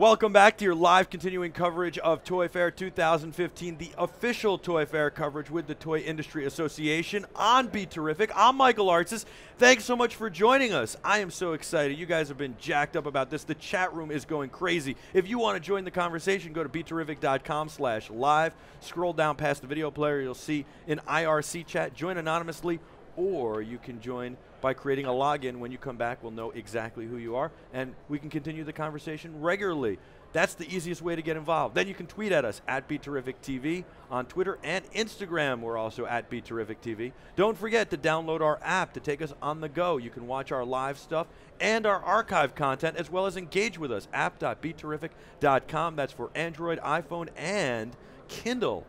Welcome back to your live continuing coverage of Toy Fair 2015, the official Toy Fair coverage with the Toy Industry Association on BeTerrific. I'm Michael Artsis. Thanks so much for joining us. I am so excited. You guys have been jacked up about this. The chat room is going crazy. If you want to join the conversation, go to BeTerrific.com/live. Scroll down past the video player. You'll see an IRC chat. Join anonymously, or you can join by creating a login. When you come back, we'll know exactly who you are, and we can continue the conversation regularly. That's the easiest way to get involved. Then you can tweet at us at BeTerrificTV on Twitter and Instagram. We're also at BeTerrificTV. Don't forget to download our app to take us on the go. You can watch our live stuff and our archive content, as well as engage with us. app.beterrific.com. That's for Android, iPhone, and Kindle.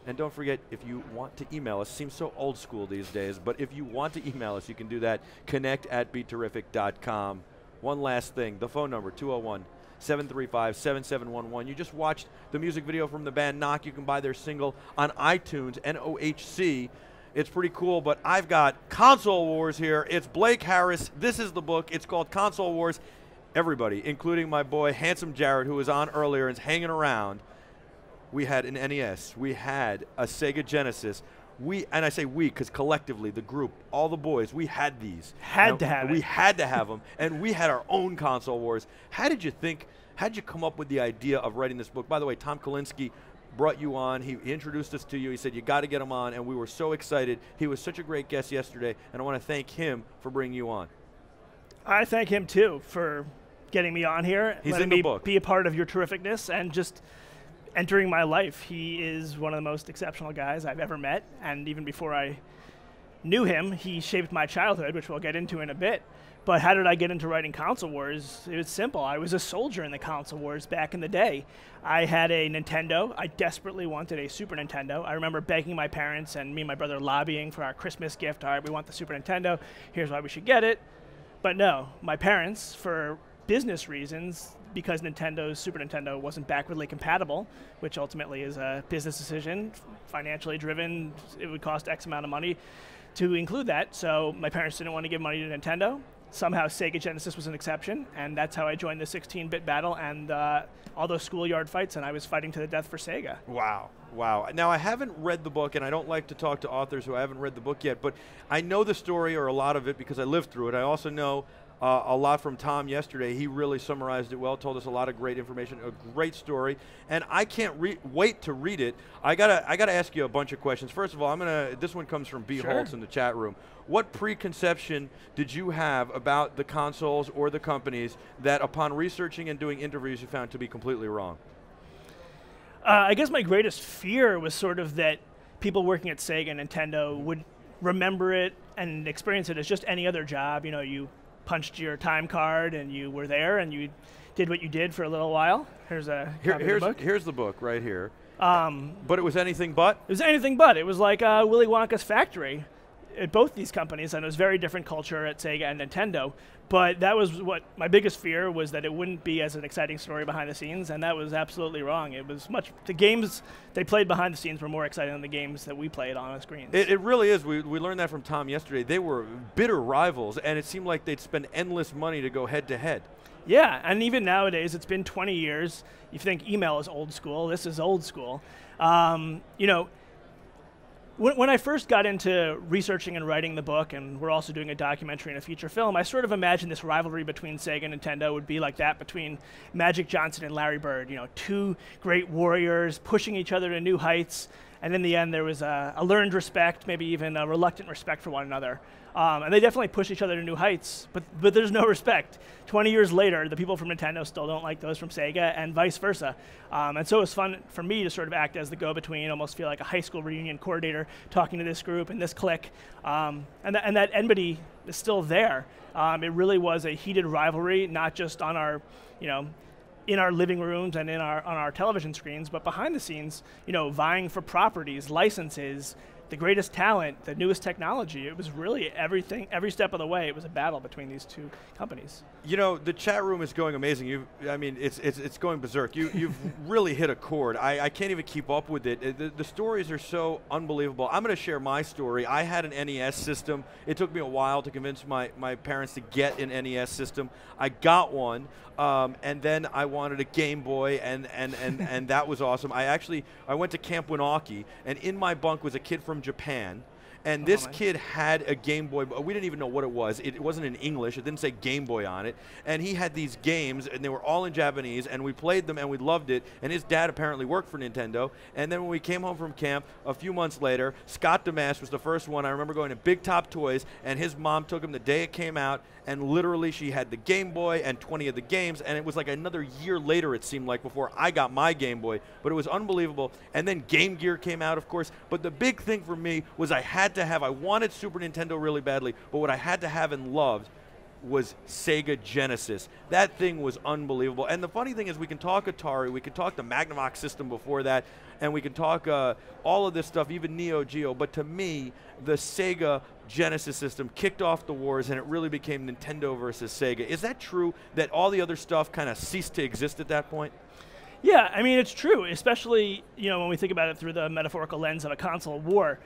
And don't forget, if you want to email us, seems so old school these days, but if you want to email us, you can do that. connect@beterrific.com. One last thing, the phone number, 201-735-7711. You just watched the music video from the band Knock. You can buy their single on iTunes, NOHC. It's pretty cool, but I've got Console Wars here. It's Blake Harris. This is the book. It's called Console Wars. Everybody, including my boy Handsome Jared, who was on earlier and is hanging around. We had an NES, we had a Sega Genesis. And I say we because collectively, the group, all the boys, we had these. Had to have them, and we had our own Console Wars. How did you come up with the idea of writing this book? By the way, Tom Kalinske brought you on. He introduced us to you. He said, you got to get him on, and we were so excited. He was such a great guest yesterday, and I want to thank him for bringing you on. I thank him, too, for getting me on here. He's letting in the me book. Be a part of your terrificness, and just entering my life. He is one of the most exceptional guys I've ever met, and even before I knew him, he shaped my childhood, which we'll get into in a bit. But how did I get into writing Console Wars? It was simple. I was a soldier in the Console Wars back in the day. I had a Nintendo. I desperately wanted a Super Nintendo. I remember begging my parents and me and my brother lobbying for our Christmas gift. All right, we want the Super Nintendo. Here's why we should get it. But no, my parents, for business reasons, because Super Nintendo wasn't backwardly compatible, which ultimately is a business decision, financially driven, it would cost X amount of money to include that. So my parents didn't want to give money to Nintendo. Somehow Sega Genesis was an exception, and that's how I joined the 16-bit battle and all those schoolyard fights, and I was fighting to the death for Sega. Wow. Wow. Now, I haven't read the book, and I don't like to talk to authors who haven't read the book yet, but I know the story, or a lot of it, because I lived through it. I also know a lot from Tom yesterday. He really summarized it well, told us a lot of great information, a great story, and I can't wait to read it. I gotta ask you a bunch of questions. First of all, this one comes from B. Sure. Holtz in the chat room. What preconception did you have about the consoles or the companies that, upon researching and doing interviews, you found to be completely wrong? I guess my greatest fear was sort of that people working at Sega and Nintendo would remember it and experience it as just any other job. You know, you punched your time card and you were there and you did what you did for a little while. Here's a copy of the book. Here's the book right here. But it was anything but? It was anything but. It was like Willy Wonka's factory at both these companies, and it was very different culture at Sega and Nintendo. But that was what my biggest fear was, that it wouldn't be as an exciting story behind the scenes, and that was absolutely wrong. It was the games they played behind the scenes were more exciting than the games that we played on the screens. It really is. We learned that from Tom yesterday. They were bitter rivals, and it seemed like they'd spend endless money to go head to head. Yeah, and even nowadays, it's been 20 years. You think email is old school. This is old school. You know, when I first got into researching and writing the book, and we're also doing a documentary and a feature film, I sort of imagined this rivalry between Sega and Nintendo would be like that between Magic Johnson and Larry Bird. You know, two great warriors pushing each other to new heights, and in the end there was a learned respect, maybe even a reluctant respect for one another. And they definitely push each other to new heights, but there's no respect. 20 years later, the people from Nintendo still don't like those from Sega, and vice versa. And so it was fun for me to sort of act as the go-between, almost feel like a high school reunion coordinator talking to this group and this clique. And that enmity is still there. It really was a heated rivalry, not just on our, in our living rooms and on our television screens, but behind the scenes, vying for properties, licenses, the greatest talent, the newest technology. It was really everything, every step of the way. It was a battle between these two companies. You know, the chat room is going amazing. I mean, it's going berserk. You've really hit a chord. I can't even keep up with it. The stories are so unbelievable. I'm going to share my story. I had an NES system. It took me a while to convince my parents to get an NES system. I got one, and then I wanted a Game Boy, and that was awesome. I went to Camp Winawki, and in my bunk was a kid from Japan. And this kid had a Game Boy. We didn't even know what it was. It wasn't in English. It didn't say Game Boy on it. And he had these games, and they were all in Japanese, and we played them, and we loved it. And his dad apparently worked for Nintendo. And then when we came home from camp a few months later, Scott Damash was the first one. I remember going to Big Top Toys, and his mom took him the day it came out, and literally she had the Game Boy and 20 of the games, and it was like another year later, it seemed like, before I got my Game Boy. But it was unbelievable. And then Game Gear came out, of course. But the big thing for me was I wanted Super Nintendo really badly, but what I had to have and loved was Sega Genesis. That thing was unbelievable. And the funny thing is, we can talk Atari, we can talk the Magnavox system before that, and we can talk all of this stuff, even Neo Geo, but to me, the Sega Genesis system kicked off the wars, and it really became Nintendo versus Sega. Is that true, that all the other stuff kind of ceased to exist at that point? Yeah, I mean, it's true, especially, you know, when we think about it through the metaphorical lens of a console war.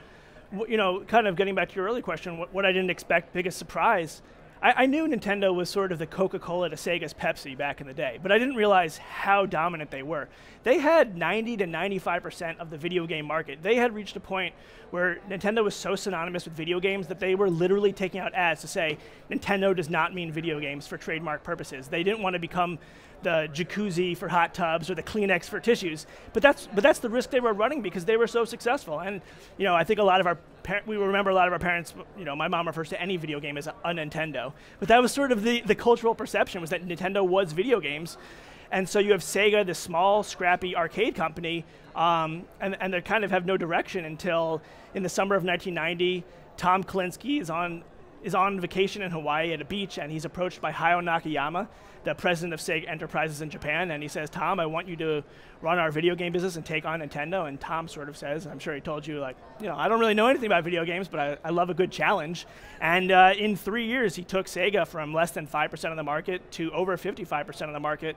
You know, kind of getting back to your earlier question, what I didn't expect, biggest surprise, I knew Nintendo was sort of the Coca-Cola to Sega's Pepsi back in the day, but I didn't realize how dominant they were. They had 90 to 95% of the video game market. They had reached a point where Nintendo was so synonymous with video games that they were literally taking out ads to say, Nintendo does not mean video games for trademark purposes. They didn't want to become the jacuzzi for hot tubs or the Kleenex for tissues, but that's the risk they were running because they were so successful. And you know, I think a lot of we remember a lot of our parents. You know, my mom refers to any video game as a Nintendo, but that was sort of the cultural perception, was that Nintendo was video games. And so you have Sega, this small, scrappy arcade company, and they kind of have no direction until in the summer of 1990, Tom Kalinske is on vacation in Hawaii at a beach, and he's approached by Hayao Nakayama, the president of Sega Enterprises in Japan, and he says, Tom, I want you to run our video game business and take on Nintendo. And Tom sort of says, I'm sure he told you, like, you know, I don't really know anything about video games, but I love a good challenge. And in 3 years, he took Sega from less than 5% of the market to over 55% of the market.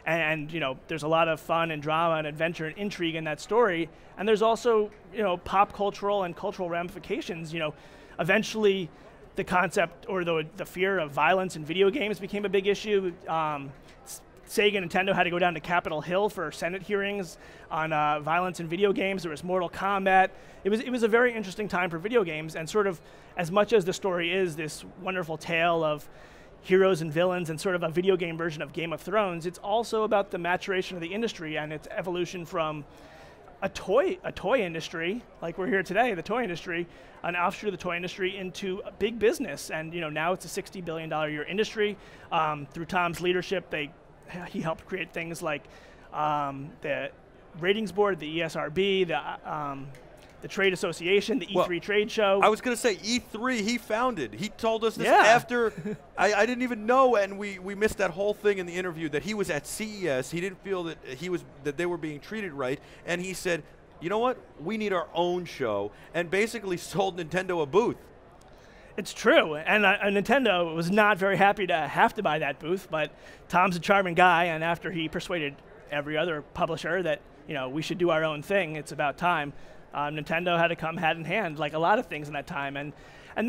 And you know, there's a lot of fun and drama and adventure and intrigue in that story. And there's also, you know, pop cultural and cultural ramifications. You know, eventually the concept or the fear of violence in video games became a big issue. Sega and Nintendo had to go down to Capitol Hill for Senate hearings on violence in video games. There was Mortal Kombat. It was a very interesting time for video games, and sort of, as much as the story is this wonderful tale of heroes and villains and sort of a video game version of Game of Thrones, it's also about the maturation of the industry and its evolution from a toy industry, like we're here today, the toy industry, an offshoot of the toy industry, into a big business. And you know, now it's a $60 billion a year industry. Through Tom's leadership, he helped create things like the ratings board, the ESRB, the trade association, the E3 trade show. I was going to say E3 he founded. He told us this after I didn't even know, and we missed that whole thing in the interview, that he was at CES. He didn't feel that they were being treated right, and he said, you know what? We need our own show, and basically sold Nintendo a booth. It's true, and Nintendo was not very happy to have to buy that booth, but Tom's a charming guy, and after he persuaded every other publisher that, you know, we should do our own thing, it's about time, Nintendo had to come hand in hand, like a lot of things in that time. And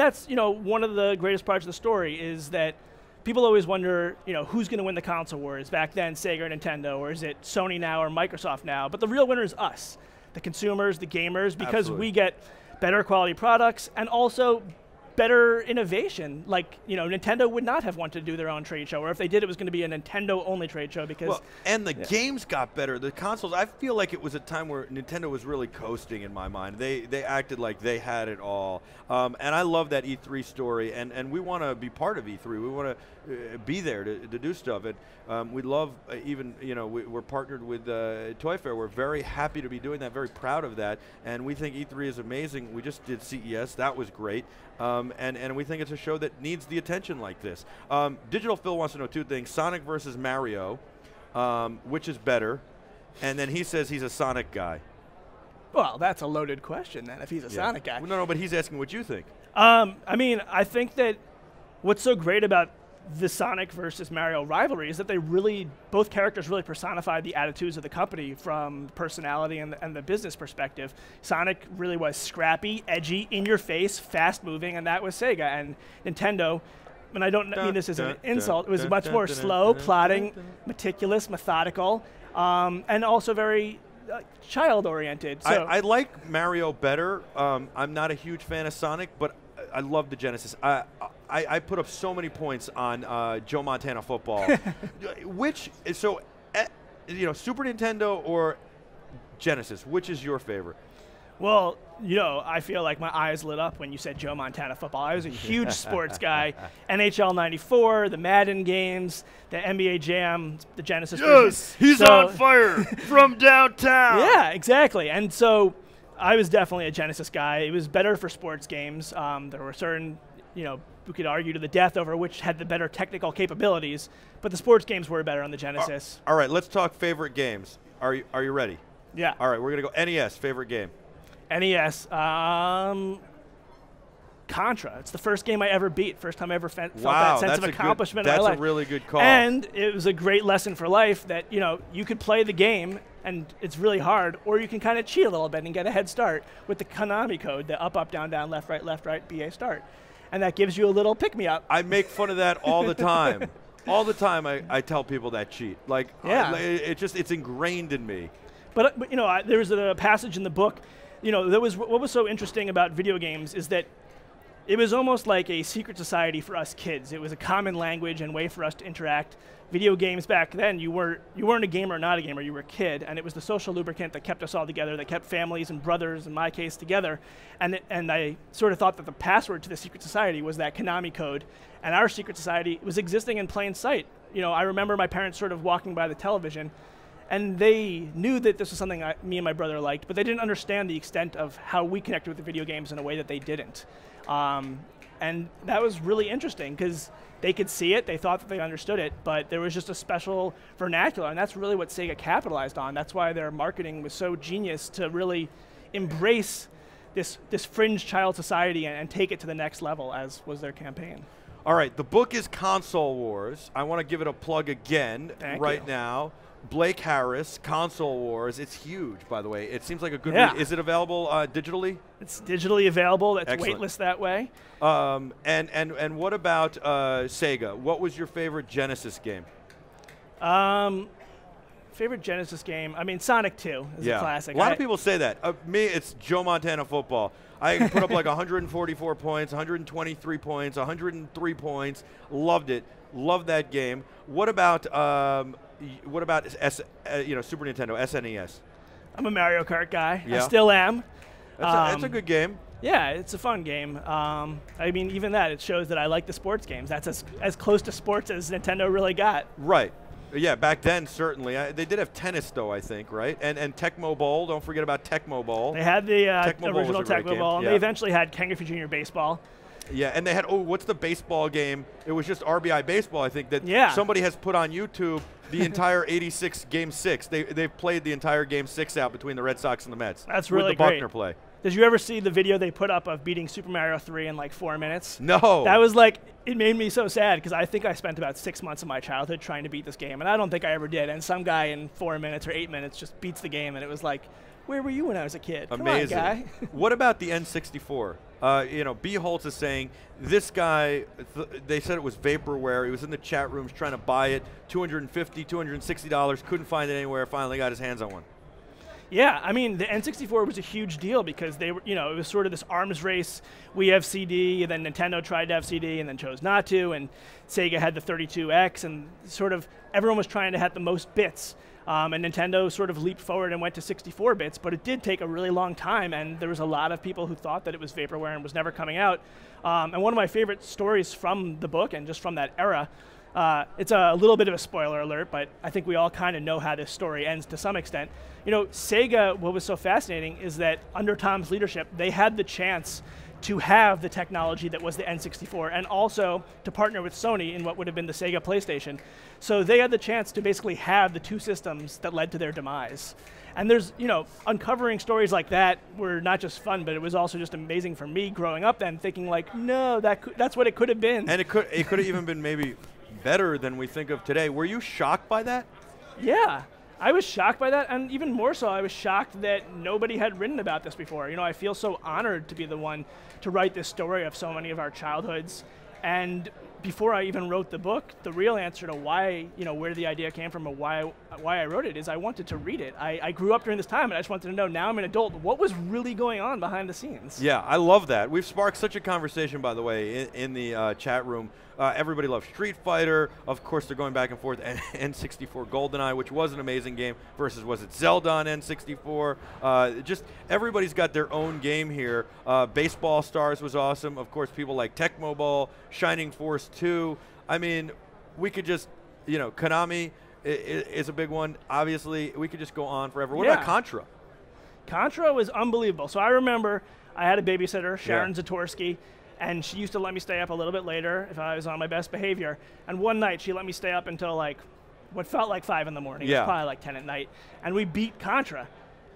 that's, you know, one of the greatest parts of the story, is that people always wonder, you know, who's going to win the console wars? Back then, Sega or Nintendo, or is it Sony now or Microsoft now? But the real winner is us, the consumers, the gamers, because we get better quality products and also better innovation. Like, you know, Nintendo would not have wanted to do their own trade show, or if they did, it was going to be a Nintendo-only trade show because... and the games got better. The consoles, I feel like it was a time where Nintendo was really coasting in my mind. They acted like they had it all. And I love that E3 story, and we want to be part of E3. We want to be there to do stuff. And we love, even, you know, we're partnered with Toy Fair. We're very happy to be doing that, very proud of that, and we think E3 is amazing. We just did CES. That was great. And we think it's a show that needs the attention like this. Digital Phil wants to know two things: Sonic versus Mario, which is better? And then he says he's a Sonic guy. Well, that's a loaded question then, if he's a Sonic guy. Well, no, but he's asking what you think. I mean, I think that what's so great about the Sonic versus Mario rivalry is that they really, both characters really personified the attitudes of the company from personality and the business perspective. Sonic really was scrappy, edgy, in your face, fast moving, and that was Sega. And Nintendo, and I don't mean this as an insult, it was much more slow, plodding, meticulous, methodical, and also very child-oriented. So I like Mario better. I'm not a huge fan of Sonic, but I love the Genesis. I put up so many points on Joe Montana Football. Super Nintendo or Genesis, which is your favorite? Well, I feel like my eyes lit up when you said Joe Montana Football. I was a huge sports guy. NHL 94, the Madden games, the NBA Jam, the Genesis version. Yes, he's on fire from downtown. Yeah, exactly. And so I was definitely a Genesis guy. It was better for sports games. There were certain, we could argue to the death over which had the better technical capabilities, but the sports games were better on the Genesis. All right, let's talk favorite games. Are you ready? Yeah. All right, we're going to go NES, favorite game. NES, Contra. It's the first game I ever beat. First time I ever felt that sense of accomplishment in my life. That's a really good call. And it was a great lesson for life that, you could play the game and it's really hard, or you can kind of cheat a little bit and get a head start with the Konami code, the up, up, down, down, left, right, BA start. And that gives you a little pick-me-up. I make fun of that all the time. All the time I tell people that cheat. Like, yeah. It's ingrained in me. But there was a passage in the book, what was so interesting about video games is that it was almost like a secret society for us kids. It was a common language and way for us to interact. Video games back then, you weren't a gamer or not a gamer, you were a kid, and it was the social lubricant that kept us all together, that kept families and brothers, in my case, together. And I sort of thought that the password to the secret society was that Konami code, and our secret society was existing in plain sight. I remember my parents sort of walking by the television, and they knew that this was something me and my brother liked, but they didn't understand the extent of how we connected with the video games in a way that they didn't. And that was really interesting because they could see it, they thought that they understood it, but there was just a special vernacular, and that's really what Sega capitalized on. That's why their marketing was so genius to really embrace this fringe child society and take it to the next level, as was their campaign. All right, the book is Console Wars. I want to give it a plug again right now. Blake Harris, Console Wars. It's huge, by the way. It seems like a good read. Is it available digitally? It's digitally available. It's Excellent. waitlist that way. And what about Sega? What was your favorite Genesis game? Favorite Genesis game? I mean, Sonic 2 is a classic. A lot of people say that. Me, it's Joe Montana Football. I put up like 144 points, 123 points, 103 points. Loved it. Loved that game. What about Super Nintendo, SNES? I'm a Mario Kart guy. Yeah. I still am. That's a good game. Yeah, it's a fun game. I mean, even that, it shows that I like the sports games. That's as close to sports as Nintendo really got. Right. Yeah, back then, certainly. They did have tennis, though, I think, right? And Tecmo Bowl. Don't forget about Tecmo Bowl. They had the original Tecmo Tecmo Bowl, and they eventually had Ken Griffey Jr. Baseball. Yeah, and they had, what's the baseball game? It was just RBI Baseball, I think, that somebody has put on YouTube the entire 86 Game 6. They've played the entire Game 6 out between the Red Sox and the Mets. That's really with the great. Buckner play. Did you ever see the video they put up of beating Super Mario 3 in like 4 minutes? No. That was like, it made me so sad because I think I spent about 6 months of my childhood trying to beat this game, and I don't think I ever did. And some guy in 4 minutes or 8 minutes just beats the game, and it was like, where were you when I was a kid? Amazing. Come on, guy. What about the N64? B. Holtz is saying this guy, they said it was vaporware. He was in the chat rooms trying to buy it, $250, $260, couldn't find it anywhere, finally got his hands on one. Yeah, I mean, the N64 was a huge deal because they were, it was sort of this arms race. We have CD, and then Nintendo tried to have CD and then chose not to, and Sega had the 32X, and sort of everyone was trying to have the most bits. And Nintendo sort of leaped forward and went to 64 bits, but it did take a really long time, and there was a lot of people who thought that it was vaporware and was never coming out. And one of my favorite stories from the book and just from that era, it's a little bit of a spoiler alert, but I think we all kind of know how this story ends to some extent. Sega, what was so fascinating is that under Tom's leadership, they had the chance to have the technology that was the N64 and also to partner with Sony in what would have been the Sega PlayStation. So they had the chance to basically have the two systems that led to their demise. And there's, uncovering stories like that were not just fun, but it was also just amazing for me growing up then, thinking like, no, that's what it could have been. And it could have even been maybe better than we think of today. Were you shocked by that? Yeah. I was shocked by that, and even more so, I was shocked that nobody had written about this before. I feel so honored to be the one to write this story of so many of our childhoods. And before I even wrote the book, the real answer to why, where the idea came from or why I wrote it is I wanted to read it. I grew up during this time, and I just wanted to know, now I'm an adult, what was really going on behind the scenes? Yeah, I love that. We've sparked such a conversation, by the way, in the chat room. Everybody loves Street Fighter. Of course, they're going back and forth. N64 GoldenEye, which was an amazing game, versus was it Zelda on N64? Just everybody's got their own game here. Baseball Stars was awesome. Of course, people like Tecmo Bowl, Shining Force 2. I mean, we could just, Konami is a big one. Obviously, we could just go on forever. What about Contra? Contra was unbelievable. So I remember I had a babysitter, Sharon Zatorsky, and she used to let me stay up a little bit later if I was on my best behavior. And one night, she let me stay up until what felt like 5 in the morning. It was probably like 10 at night. And we beat Contra.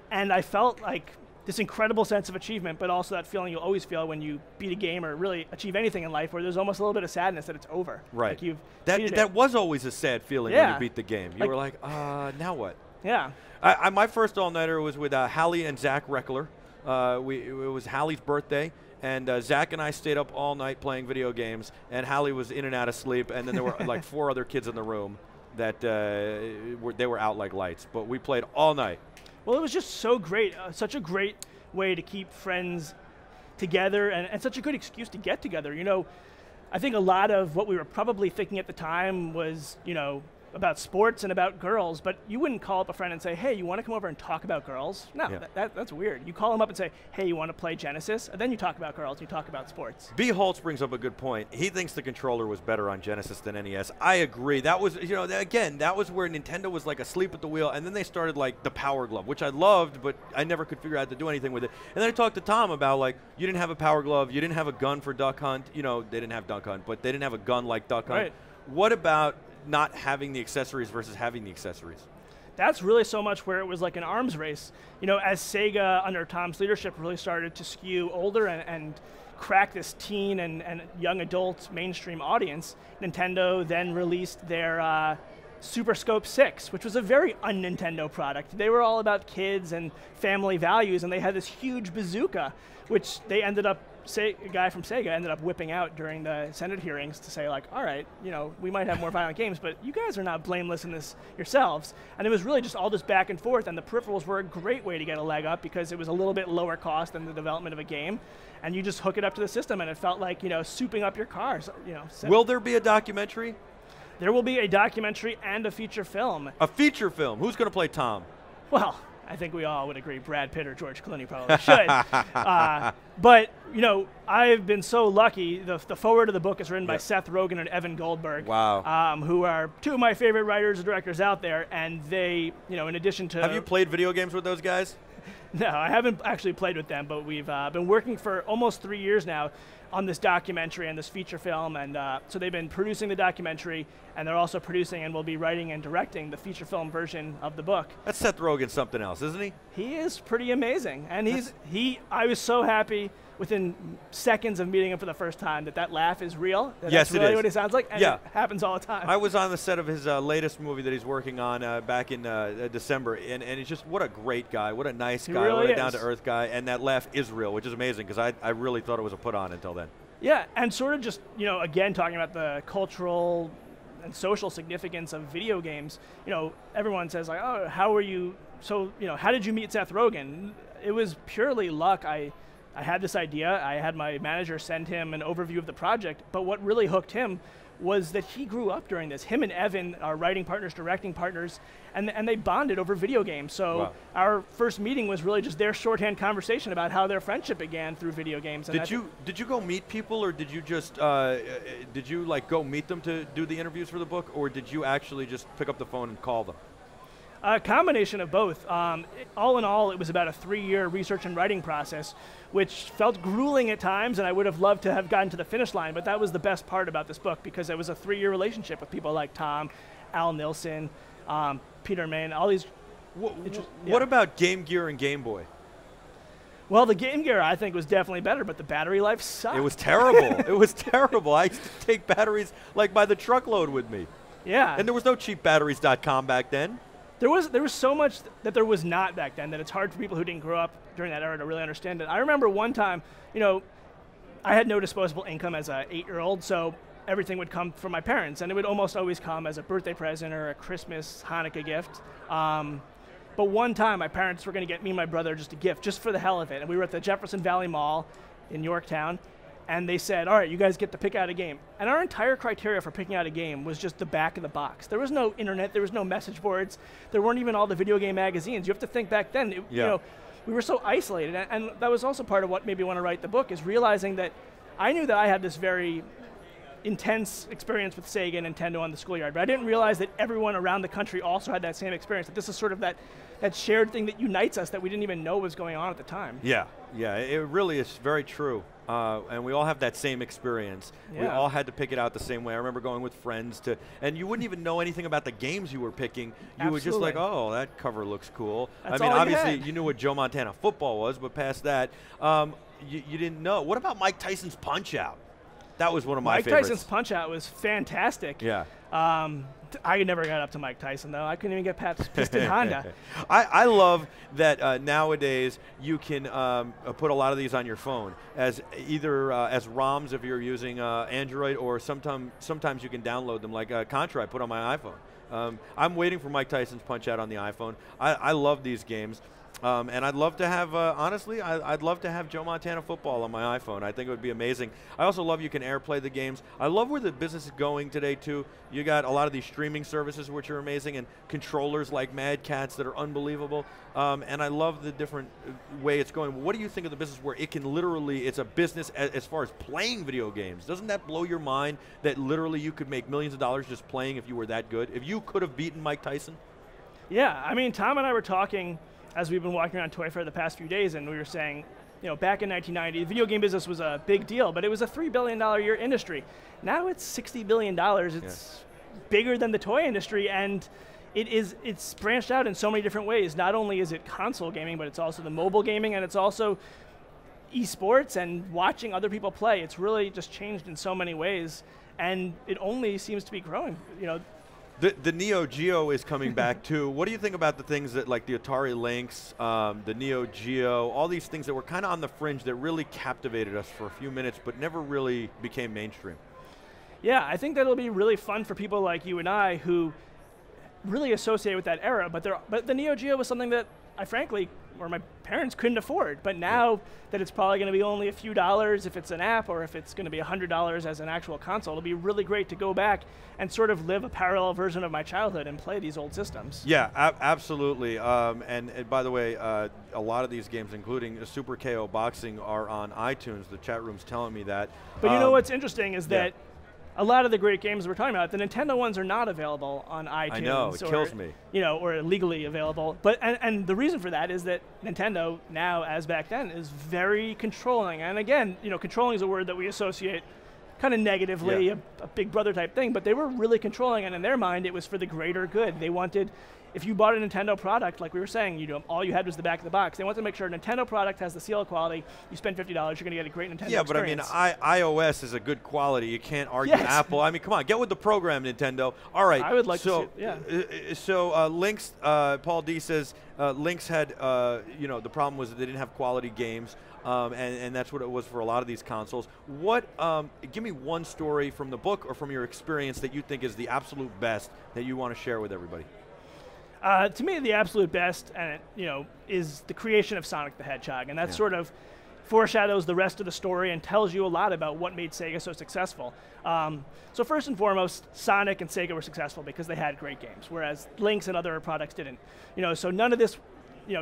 And I felt like this incredible sense of achievement, but also that feeling you always feel when you beat a game or really achieve anything in life where there's almost a little bit of sadness that it's over. Right. Like that was always a sad feeling when you beat the game. You were like, now what? Yeah. My first all-nighter was with Hallie and Zach Reckler. It was Hallie's birthday. And Zach and I stayed up all night playing video games, and Hallie was in and out of sleep, and then there were like 4 other kids in the room that they were out like lights. But we played all night. Well, it was just so great, such a great way to keep friends together, and such a good excuse to get together. I think a lot of what we were probably thinking at the time was, about sports and about girls, but you wouldn't call up a friend and say, hey, you want to come over and talk about girls? No, that's weird. You call them up and say, hey, you want to play Genesis? And then you talk about girls, you talk about sports. B. Holtz brings up a good point. He thinks the controller was better on Genesis than NES. I agree. That was, again, that was where Nintendo was like asleep at the wheel, and then they started like the Power Glove, which I loved, but I never could figure out to do anything with it. And then I talked to Tom about like, you didn't have a Power Glove, you didn't have a gun for Duck Hunt. They didn't have Duck Hunt, but they didn't have a gun like Duck Hunt. Right. What about not having the accessories versus having the accessories? That's really so much where it was like an arms race. As Sega, under Tom's leadership, really started to skew older and crack this teen and young adult mainstream audience, Nintendo then released their Super Scope 6, which was a very un-Nintendo product. They were all about kids and family values, and they had this huge bazooka, which they ended up, a guy from Sega ended up whipping out during the Senate hearings to say, like, all right, we might have more violent games, but you guys are not blameless in this yourselves. And it was really just all this back and forth, and the peripherals were a great way to get a leg up because it was a little bit lower cost than the development of a game, and you just hook it up to the system, and it felt like, souping up your cars. Will there be a documentary? There will be a documentary and a feature film. A feature film? Who's going to play Tom? Well, I think we all would agree Brad Pitt or George Clooney probably should. But, I've been so lucky. The foreword of the book is written by Seth Rogen and Evan Goldberg. Wow. Who are 2 of my favorite writers and directors out there. And they, in addition to... Have you played video games with those guys? No, I haven't actually played with them, but we've been working for almost 3 years now on this documentary and this feature film, and so they've been producing the documentary, and they're also producing and will be writing and directing the feature film version of the book. That's Seth Rogen something else, isn't he? He is pretty amazing, and I was so happy within seconds of meeting him for the first time that laugh is real. Yes, that's really what he sounds like, and it happens all the time. I was on the set of his latest movie that he's working on back in December, and he's just, what a great guy, what a nice guy, really what a down-to-earth guy, and that laugh is real, which is amazing, because I really thought it was a put-on until then. Yeah, and sort of just, again, talking about the cultural and social significance of video games, everyone says, like, oh, how were you, how did you meet Seth Rogen? It was purely luck. I had this idea. I had my manager send him an overview of the project, but what really hooked him was that he grew up during this. Him and Evan are writing partners, directing partners, and they bonded over video games. So our first meeting was really just their shorthand conversation about how their friendship began through video games. And did you go meet people, or did you just did you like go meet them to do the interviews for the book, or did you actually just pick up the phone and call them? A combination of both. All in all, it was about a 3-year research and writing process, which felt grueling at times, and I would have loved to have gotten to the finish line, but that was the best part about this book, because it was a 3-year relationship with people like Tom, Al Nilsson, Peter Main, all these. What about Game Gear and Game Boy? Well, the Game Gear, I think, was definitely better, but the battery life sucked. It was terrible. It was terrible. I used to take batteries like by the truckload with me. Yeah. And there was no cheapbatteries.com back then. There was so much that there was not back then that it's hard for people who didn't grow up during that era to really understand it. I remember one time, I had no disposable income as an 8-year-old, so everything would come from my parents, and it would almost always come as a birthday present or a Christmas, Hanukkah gift. But one time, my parents were going to get me and my brother just a gift, just for the hell of it, and we were at the Jefferson Valley Mall in Yorktown, and they said, all right, you guys get to pick out a game. And our entire criteria for picking out a game was just the back of the box. There was no internet, there was no message boards, there weren't even all the video game magazines. You have to think back then, we were so isolated, and that was also part of what made me want to write the book, is realizing that I knew that I had this very intense experience with Sega and Nintendo on the schoolyard, but I didn't realize that everyone around the country also had that same experience, that this is sort of that shared thing that unites us that we didn't even know was going on at the time. Yeah, it really is very true. And we all have that same experience. Yeah. We all had to pick it out the same way. I remember going with friends and you wouldn't even know anything about the games you were picking. You were just like, oh, that cover looks cool. That's obviously you knew what Joe Montana football was, but past that, you didn't know. What about Mike Tyson's Punch-Out? That was one of my favorites. Mike Tyson's Punch-Out was fantastic. Yeah. I never got up to Mike Tyson, though. I couldn't even get past Piston Honda. I love that nowadays you can put a lot of these on your phone as either as ROMs if you're using Android, or sometimes you can download them, like Contra I put on my iPhone. I'm waiting for Mike Tyson's Punch-Out on the iPhone. I love these games. And I'd love to have, honestly, I'd love to have Joe Montana football on my iPhone. I think it would be amazing. I also love you can AirPlay the games. I love where the business is going today, too. You got a lot of these streaming services, which are amazing, and controllers like Mad Cats that are unbelievable. And I love the different way it's going. What do you think of the business where it can literally, it's a business as far as playing video games? Doesn't that blow your mind that literally you could make millions of dollars just playing if you were that good? If you could have beaten Mike Tyson? Yeah, I mean, Tom and I were talking as we've been walking around Toy Fair the past few days, and we were saying, back in 1990, the video game business was a big deal, but it was a $3 billion a year industry. Now it's $60 billion. It's bigger than the toy industry, and it's branched out in so many different ways. Not only is it console gaming, but it's also the mobile gaming, and it's also esports and watching other people play. It's really just changed in so many ways, and it only seems to be growing. The Neo Geo is coming back too. What do you think about the things that, like the Atari Lynx, the Neo Geo, all these things that were kind of on the fringe that really captivated us for a few minutes but never really became mainstream? Yeah, I think that'll be really fun for people like you and I who really associate with that era, but the Neo Geo was something that my parents couldn't afford. But now that it's probably going to be only a few dollars if it's an app, or if it's going to be $100 as an actual console, it'll be really great to go back and sort of live a parallel version of my childhood and play these old systems. Yeah, absolutely. And by the way, a lot of these games, including Super KO Boxing, are on iTunes. The chat room's telling me that. But you know what's interesting is that a lot of the great games we're talking about, the Nintendo ones are not available on iTunes. I know, it kills me. Or legally available. But and the reason for that is that Nintendo, now as back then, is very controlling. And again, controlling is a word that we associate kind of negatively, a big brother type thing, but they were really controlling, and in their mind, it was for the greater good. They wanted, if you bought a Nintendo product, like we were saying, all you had was the back of the box. They wanted to make sure a Nintendo product has the seal of quality. You spend $50, you're going to get a great Nintendo experience. But I mean, iOS is a good quality. You can't argue Apple. I mean, come on, get with the program, Nintendo. All right. I would like to see, So Lynx, Paul D says, Lynx had, the problem was that they didn't have quality games. And that's what it was for a lot of these consoles. Give me one story from the book or from your experience that you think is the absolute best that you want to share with everybody. To me, the absolute best, is the creation of Sonic the Hedgehog, and that sort of foreshadows the rest of the story and tells you a lot about what made Sega so successful. So first and foremost, Sonic and Sega were successful because they had great games, whereas Lynx and other products didn't. So none of this,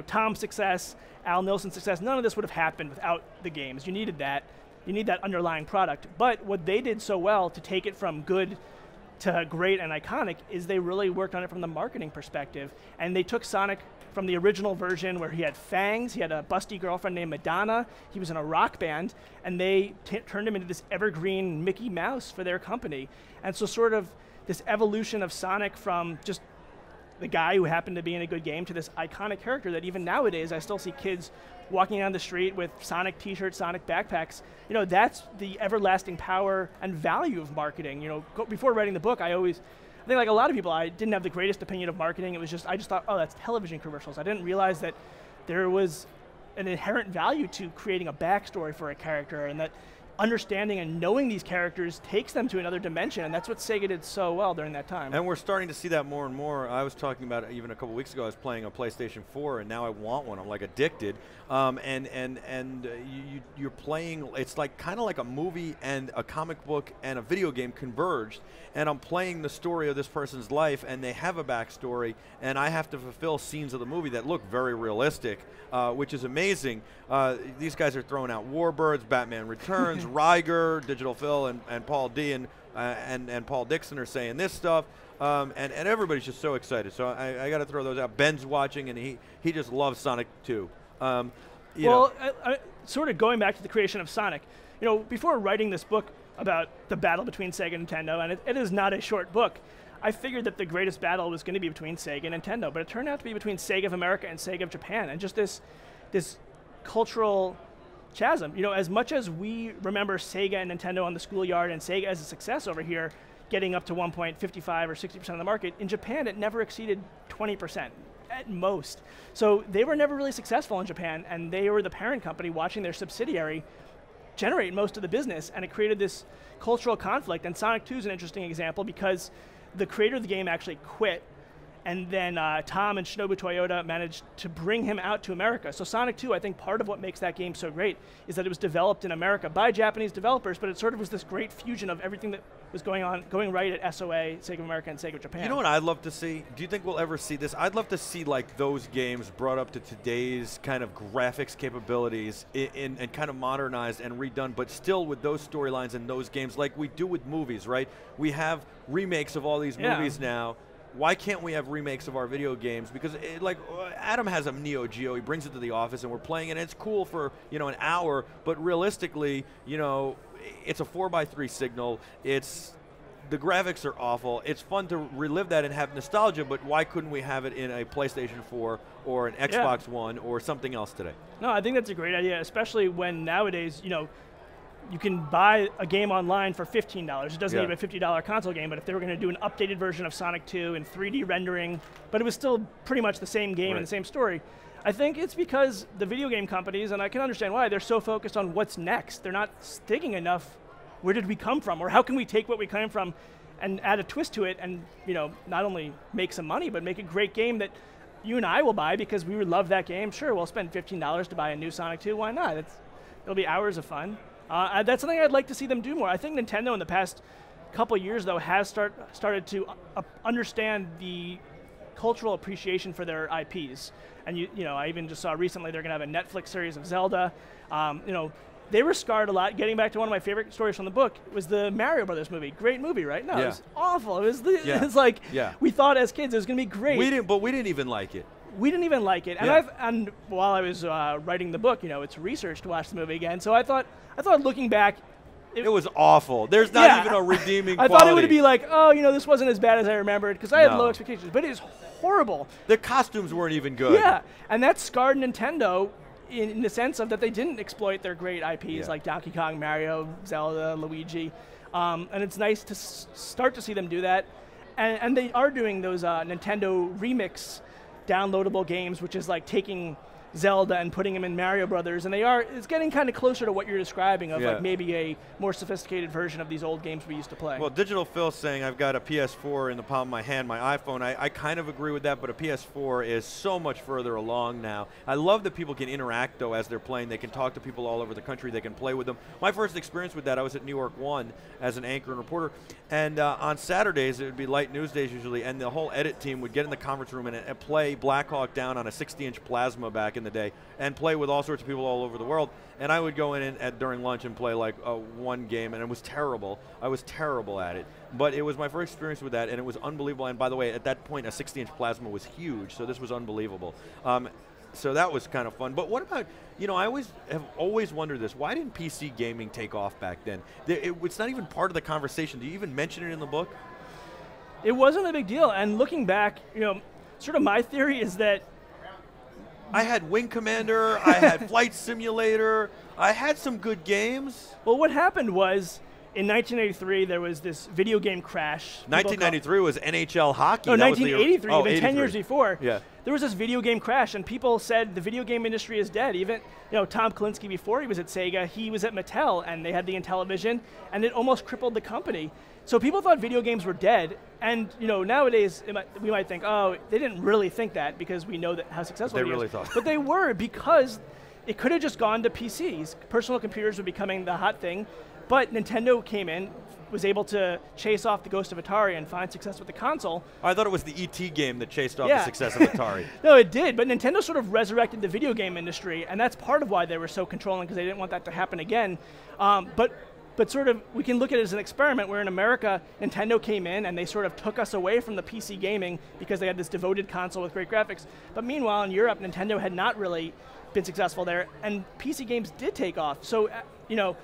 Tom's success, Al Nilsson's success, none of this would have happened without the games. You needed that. You need that underlying product. But what they did so well to take it from good to great and iconic is they really worked on it from the marketing perspective. And they took Sonic from the original version where he had fangs, he had a busty girlfriend named Madonna, he was in a rock band, and they turned him into this evergreen Mickey Mouse for their company. And so sort of this evolution of Sonic from just the guy who happened to be in a good game to this iconic character that even nowadays I still see kids walking down the street with Sonic t-shirts, Sonic backpacks. You know, that's the everlasting power and value of marketing. You know, before writing the book, I think like a lot of people, I didn't have the greatest opinion of marketing. It was just, I just thought, oh, that's television commercials. I didn't realize that there was an inherent value to creating a backstory for a character, and that understanding and knowing these characters takes them to another dimension, and that's what Sega did so well during that time. And we're starting to see that more and more. I was talking about it even a couple weeks ago. I was playing a PlayStation 4, and now I want one. I'm like addicted. You're playing. It's like kind of like a movie and a comic book and a video game converged. And I'm playing the story of this person's life, and they have a backstory, and I have to fulfill scenes of the movie that look very realistic, which is amazing. These guys are throwing out Warbirds, Batman Returns, Ryger, Digital Phil, and Paul D. and Paul Dixon are saying this stuff, and everybody's just so excited. So I got to throw those out. Ben's watching, and he just loves Sonic 2. Sort of going back to the creation of Sonic, you know, before writing this book about the battle between Sega and Nintendo, and it is not a short book, I figured that the greatest battle was going to be between Sega and Nintendo, but it turned out to be between Sega of America and Sega of Japan, and just this cultural chasm. You know, as much as we remember Sega and Nintendo on the schoolyard and Sega as a success over here, getting up to 1.55 or 60% of the market, in Japan it never exceeded 20% at most. So they were never really successful in Japan, and they were the parent company watching their subsidiary generate most of the business, and it created this cultural conflict. And Sonic 2 is an interesting example because the creator of the game actually quit, and then Tom and Shinobu Toyota managed to bring him out to America. So Sonic 2, I think part of what makes that game so great is that it was developed in America by Japanese developers, but it sort of was this great fusion of everything that was going right at SOA, Sega of America, and Sega of Japan. You know what I'd love to see? Do you think we'll ever see this? I'd love to see like those games brought up to today's kind of graphics capabilities and kind of modernized and redone, but still with those storylines and those games like we do with movies, right? We have remakes of all these movies now. Why can't we have remakes of our video games? Because like Adam has a Neo Geo, he brings it to the office and we're playing it, and it's cool for, you know, an hour, but realistically, you know, it's a 4:3 signal. The graphics are awful. It's fun to relive that and have nostalgia, but why couldn't we have it in a PlayStation 4 or an Xbox One or something else today? No, I think that's a great idea, especially when nowadays, you know, you can buy a game online for $15. It doesn't need a $50 console game, but if they were going to do an updated version of Sonic 2 in 3D rendering, but it was still pretty much the same game and the same story, I think it's because the video game companies, and I can understand why, they're so focused on what's next. They're not thinking enough, where did we come from, or how can we take what we came from and add a twist to it and, you know, not only make some money, but make a great game that you and I will buy because we would love that game. Sure, we'll spend $15 to buy a new Sonic 2. Why not? It'll be hours of fun. That's something I'd like to see them do more. I think Nintendo in the past couple of years, though, has started to understand the cultural appreciation for their IPs. And you know, I even just saw recently they're going to have a Netflix series of Zelda. You know, they were scarred a lot. Getting back to one of my favorite stories from the book was the Mario Brothers movie. Great movie, right? No, it was awful. It was like we thought as kids it was going to be great. But we didn't even like it. We didn't even like it. And while I was writing the book, you know, it's research to watch the movie again. So I thought looking back, it was awful. There's not even a redeeming quality. I thought it would be like, oh, you know, this wasn't as bad as I remembered, because I had low expectations. But it is horrible. The costumes weren't even good. Yeah, and that scarred Nintendo in the sense of that they didn't exploit their great IPs like Donkey Kong, Mario, Zelda, Luigi. And it's nice to start to see them do that. And they are doing those Nintendo remix downloadable games, which is like taking Zelda and putting them in Mario Brothers, and it's getting kind of closer to what you're describing of like maybe a more sophisticated version of these old games we used to play. Well, Digital Phil's saying I've got a PS4 in the palm of my hand, my iPhone. I kind of agree with that, but a PS4 is so much further along now. I love that people can interact, though, as they're playing. They can talk to people all over the country. They can play with them. My first experience with that, I was at New York 1 as an anchor and reporter, and on Saturdays, it would be light news days usually, and the whole edit team would get in the conference room and play Black Hawk Down on a 60-inch plasma back in the day, and play with all sorts of people all over the world. And I would go in during lunch and play like one game, and it was terrible. I was terrible at it. But it was my first experience with that, and it was unbelievable. And by the way, at that point, a 60-inch plasma was huge, so this was unbelievable. So that was kind of fun. But what about, you know, I have always wondered this. Why didn't PC gaming take off back then? It's not even part of the conversation. Do you even mention it in the book? It wasn't a big deal. And looking back, you know, sort of my theory is that I had Wing Commander, I had Flight Simulator, I had some good games. Well, what happened was, in 1983, there was this video game crash. 1993 was NHL hockey. No, that 1983, was even 10 years before. Yeah. There was this video game crash, and people said the video game industry is dead. Even, you know, Tom Kalinske, before he was at Sega, he was at Mattel, and they had the Intellivision, and it almost crippled the company. So people thought video games were dead, and you know, nowadays we might think, oh, they didn't really think that because we know that how successful they really thought. But they were, because it could have just gone to PCs. Personal computers were becoming the hot thing, but Nintendo came in, was able to chase off the ghost of Atari and find success with the console. I thought it was the E.T. game that chased off the success of Atari. No, it did, but Nintendo sort of resurrected the video game industry, and that's part of why they were so controlling, because they didn't want that to happen again. But sort of, we can look at it as an experiment where in America, Nintendo came in and they sort of took us away from the PC gaming because they had this devoted console with great graphics. But meanwhile, in Europe, Nintendo had not really been successful there, and PC games did take off. So, you know,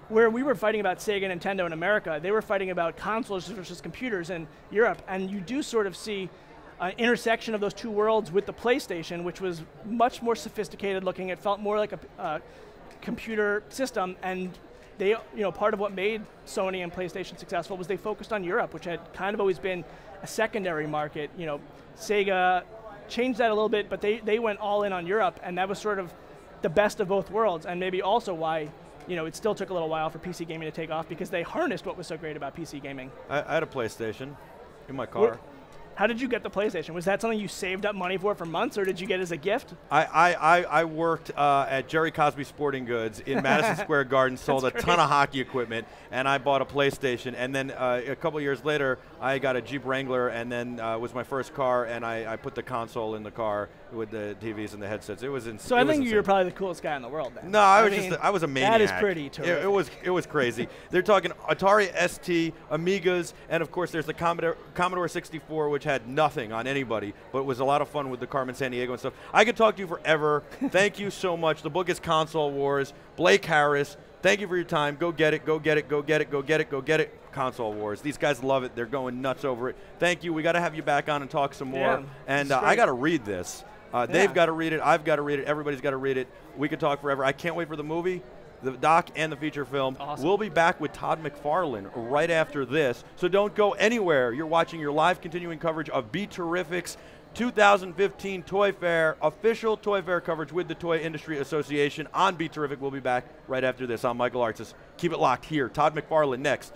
where we were fighting about Sega and Nintendo in America, they were fighting about consoles versus computers in Europe, and you do sort of see an intersection of those two worlds with the PlayStation, which was much more sophisticated looking. It felt more like a computer system, and they, you know, part of what made Sony and PlayStation successful was they focused on Europe, which had kind of always been a secondary market. You know, Sega changed that a little bit, but they went all in on Europe, and that was sort of the best of both worlds, and maybe also why, you know, it still took a little while for PC gaming to take off, because they harnessed what was so great about PC gaming. I had a PlayStation in my car. How did you get the PlayStation? Was that something you saved up money for months, or did you get it as a gift? I worked at Jerry Cosby Sporting Goods in Madison Square Garden, sold a ton of hockey equipment, and I bought a PlayStation. And then a couple years later, I got a Jeep Wrangler, and then it was my first car, and I put the console in the car with the TVs and the headsets. It was insane. So I think you're probably the coolest guy in the world then. No, I was a maniac. That is pretty terrific. It was crazy. They're talking Atari ST, Amigas, and of course there's the Commodore 64, which had nothing on anybody, but it was a lot of fun with the Carmen Sandiego and stuff. I could talk to you forever. Thank you so much. The book is Console Wars. Blake Harris, thank you for your time. Go get it, go get it, go get it, go get it, go get it. Console Wars. These guys love it. They're going nuts over it. Thank you. We got to have you back on and talk some more. Yeah, and I got to read this. They've got to read it. I've got to read it. Everybody's got to read it. We could talk forever. I can't wait for the movie, the doc, and the feature film. Awesome. We'll be back with Todd McFarlane right after this. So don't go anywhere. You're watching your live continuing coverage of BeTerrific's 2015 Toy Fair, official Toy Fair coverage with the Toy Industry Association on BeTerrific. We'll be back right after this. I'm Michael Artsis. Keep it locked here. Todd McFarlane next.